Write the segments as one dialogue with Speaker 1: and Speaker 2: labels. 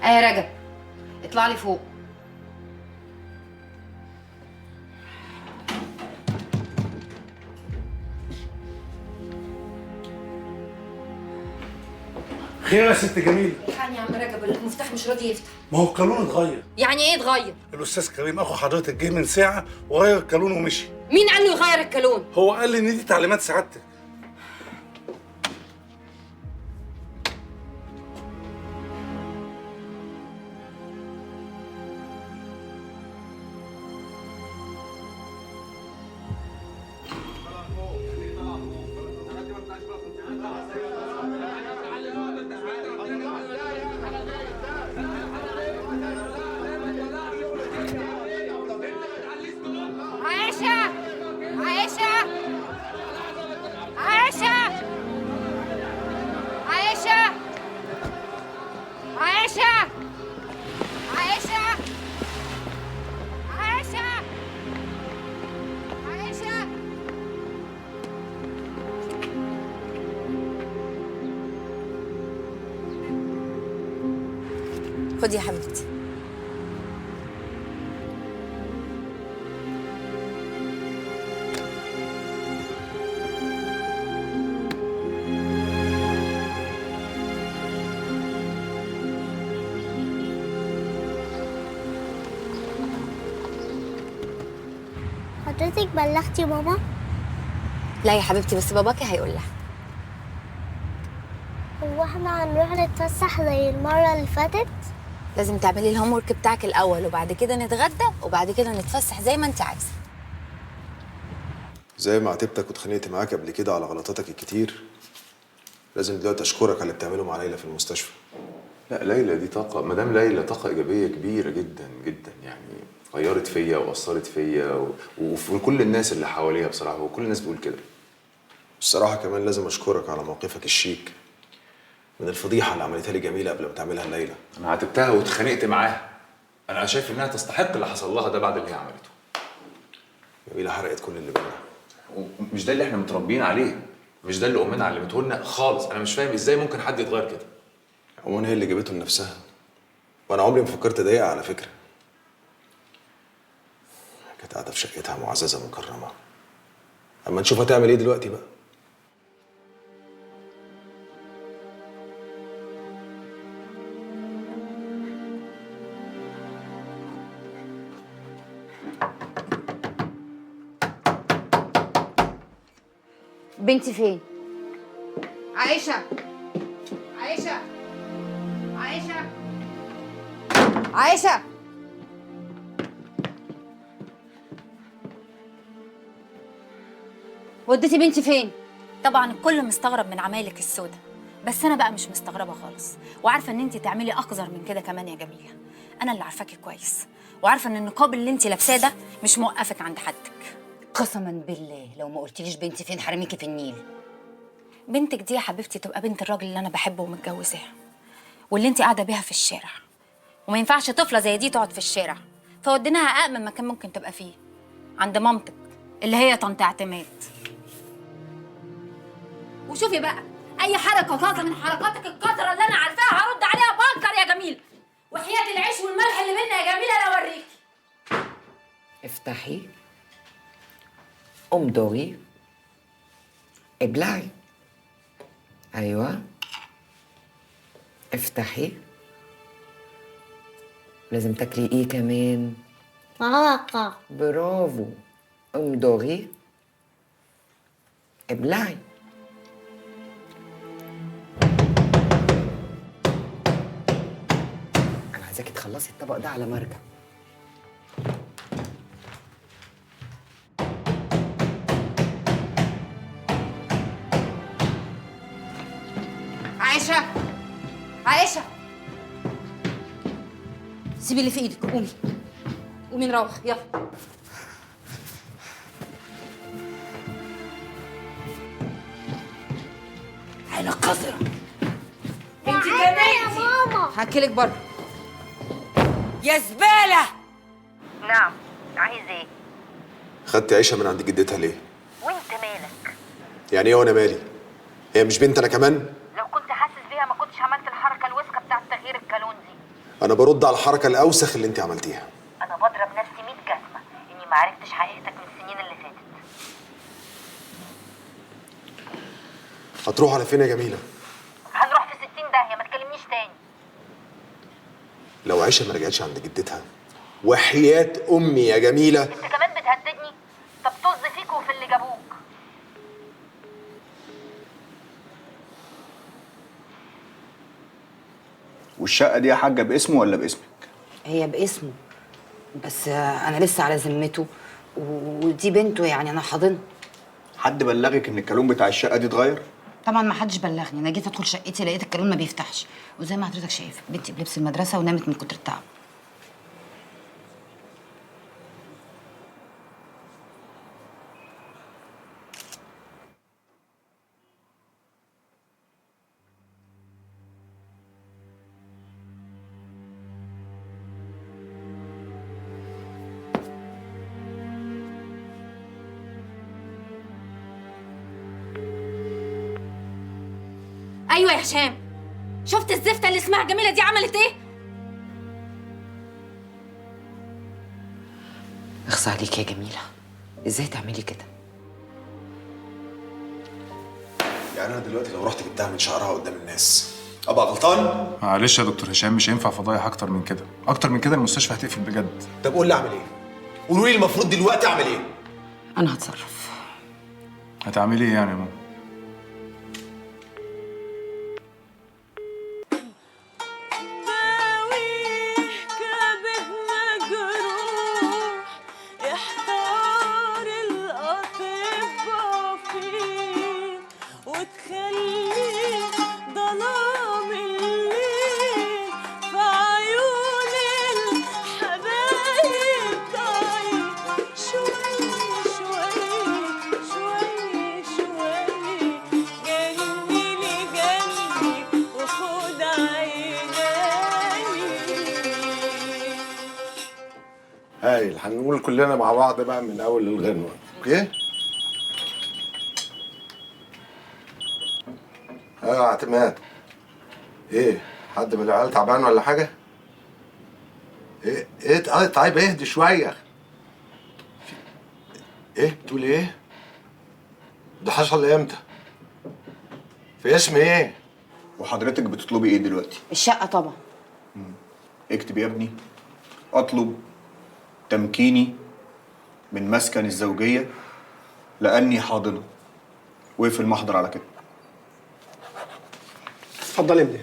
Speaker 1: يا رجب، اطلع لي فوق.
Speaker 2: خير يا ست جميله؟
Speaker 1: الحقني يا عم رجب، المفتاح مش راضي يفتح.
Speaker 2: ما هو القانون اتغير.
Speaker 1: يعني ايه اتغير؟
Speaker 2: الاستاذ كريم اخو حضرتك جه من ساعه وغير القانون ومشي.
Speaker 1: مين قال له يغير الكالون؟
Speaker 2: هو قال لي ان دي تعليمات سعادتك.
Speaker 1: عائشة! عائشة! عائشة! عائشة! عائشة! عائشة! عائشة! عائشة! خدي يا حبيبتي.
Speaker 3: حضرتك بلغتي ماما؟
Speaker 1: لا يا حبيبتي، بس باباكي هيقول لها.
Speaker 3: هو احنا هنروح نتفسح زي المرة اللي فاتت؟
Speaker 1: لازم تعملي الهوم ورك بتاعك الاول، وبعد كده نتغدى، وبعد كده نتفسح زي ما انت عايزه.
Speaker 4: زي ما عاتبتك واتخانقت معاك قبل كده على غلطاتك الكتير، لازم دلوقتي اشكرك على اللي بتعمله مع ليلى في المستشفى.
Speaker 5: لا، ليلى دي طاقة، مدام ليلى طاقة إيجابية كبيرة جدا جدا، يعني غيرت فيا وأثرت فيا وفي كل الناس اللي حواليها بصراحة، وكل الناس بتقول كده.
Speaker 4: الصراحة كمان لازم اشكرك على موقفك الشيك من الفضيحة اللي عملتها لي جميلة قبل ما تعملها ليلى.
Speaker 5: أنا عاتبتها واتخانقت معاها. أنا شايف إنها تستحق اللي حصل لها ده بعد اللي هي عملته.
Speaker 4: جميلة حرقت كل اللي بينا.
Speaker 5: ومش ده اللي إحنا متربيين عليه، مش ده اللي أمنا علمته لنا خالص. أنا مش فاهم إزاي ممكن حد يتغير كده.
Speaker 4: عموما هي اللي جابته لنفسها، وأنا عمري ما فكرت أضايقها على فكرة. كانت قاعدة في شقتها معززة مكرمة. أما نشوف هتعمل إيه دلوقتي بقى.
Speaker 1: بنتي فين؟ عائشة! عائشة! عائشة! عائشة! وديتي بنتي فين؟
Speaker 6: طبعا الكل مستغرب من عمايلك السوداء، بس انا بقى مش مستغربه خالص، وعارفه ان انت تعملي اقذر من كده كمان يا جميله. انا اللي عارفاكي كويس، وعارفه ان النقاب اللي انت لابساه ده مش موقفك عند حدك.
Speaker 1: قسما بالله لو ما قلتليش بنتي فين حرميكي في النيل.
Speaker 6: بنتك دي يا حبيبتي تبقى بنت الراجل اللي انا بحبه ومتجوزاها، واللي انت قاعده بيها في الشارع، وما ينفعش طفله زي دي تقعد في الشارع، فوديناها أأمن مكان ممكن تبقى فيه، عند مامتك اللي هي طنط اعتماد. وشوفي بقى اي حركه قاطعه من حركاتك القذره اللي انا عارفاها هرد عليها بنكر يا جميل، وحياه العيش والملح اللي بينا يا جميله انا اوريكي.
Speaker 7: افتحي، امضغي، ابلعي. ايوه، افتحي. لازم تاكلي ايه كمان؟
Speaker 3: عاقة.
Speaker 7: برافو. امضغي، ابلعي. انا عايزاكي تخلصي الطبق ده على ما ارجع.
Speaker 1: عائشة! عائشة! سيبي اللي في ايدك، قومي قومي نروح يلا. عينك قذرة. انت كمان
Speaker 3: يا ماما.
Speaker 1: هاكلك بره.
Speaker 7: يا زبالة!
Speaker 8: نعم، عايز ايه؟
Speaker 4: خدتي عيشة من عند جدتها ليه؟
Speaker 8: وانت مالك؟
Speaker 4: يعني ايه وانا مالي؟ هي مش بنت انا كمان؟
Speaker 8: لو كنت حاسس بيها ما كنتش عملت الحركه الوسخه بتاعت تغيير الكالون دي.
Speaker 4: انا برد على الحركه الاوسخ اللي انت عملتيها.
Speaker 8: انا بضرب نفسي 100 جزمه اني ما عرفتش حقيقتك من السنين اللي فاتت.
Speaker 4: هتروح على فين يا جميله؟
Speaker 8: هنروح في 60 داهيه، ما تكلمنيش تاني.
Speaker 4: لو عيشه ما رجعتش عند جدتها وحياه امي يا جميله.
Speaker 8: انت كمان بتهددني؟ طب طز فيك وفي اللي جابوك.
Speaker 9: والشقة دي يا حاجة باسمه ولا باسمك؟
Speaker 10: هي باسمه، بس انا لسه على ذمته، ودي بنته يعني انا حاضنها.
Speaker 9: حد بلغك ان الكالون بتاع الشقة دي اتغير؟
Speaker 10: طبعا ما حدش بلغني، انا جيت ادخل شقتي لقيت الكالون ما بيفتحش، وزي ما حضرتك شايف بنتي بلبس المدرسه ونامت من كتر التعب.
Speaker 6: ايوه يا هشام، شفت الزفته اللي اسمها جميله دي عملت ايه؟
Speaker 10: اخصى عليك يا جميله، ازاي تعملي كده؟
Speaker 4: يعني انا دلوقتي لو رحت جبتها من شعرها قدام الناس ابقى غلطان؟
Speaker 11: معلش يا دكتور هشام، مش هينفع فضايح اكتر من كده، اكتر من كده المستشفى هتقفل بجد.
Speaker 4: طب قول لي اعمل ايه؟ قولوا لي المفروض دلوقتي اعمل ايه؟
Speaker 10: انا هتصرف.
Speaker 11: هتعملي ايه يعني يا ماما؟
Speaker 2: هايل، هنقول كلنا مع بعض بقى من اول الغنوه، اوكي؟ يا اعتماد، ايه حد من العيال تعبان ولا حاجه؟ ايه طيب اهدي شويه. ايه بتقول ايه؟ ده حصل امتى؟ في اسم ايه؟
Speaker 9: وحضرتك بتطلبي ايه دلوقتي؟
Speaker 10: الشقه طبعا.
Speaker 9: اكتب يا ابني: اطلب تمكيني من مسكن الزوجية لأني حاضنة. وقف المحضر على كده.
Speaker 2: اتفضل امضي.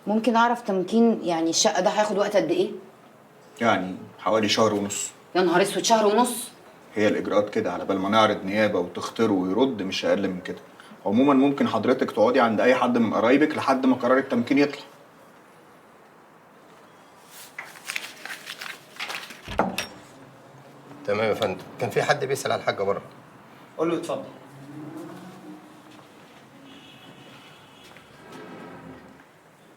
Speaker 10: ممكن اعرف تمكين يعني الشقه ده هياخد وقت قد ايه؟
Speaker 9: يعني حوالي شهر ونص.
Speaker 10: يا نهار اسود، شهر ونص؟
Speaker 9: هي الإجراءات كده، على بال ما نعرض نيابة وتختاره ويرد مش أقل من كده. عموما ممكن حضرتك تقعدي عند أي حد من قرايبك لحد ما قرار التمكين يطلع.
Speaker 12: تمام يا فندم. كان في حد بيسأل على الحاجة بره.
Speaker 9: قول له اتفضل.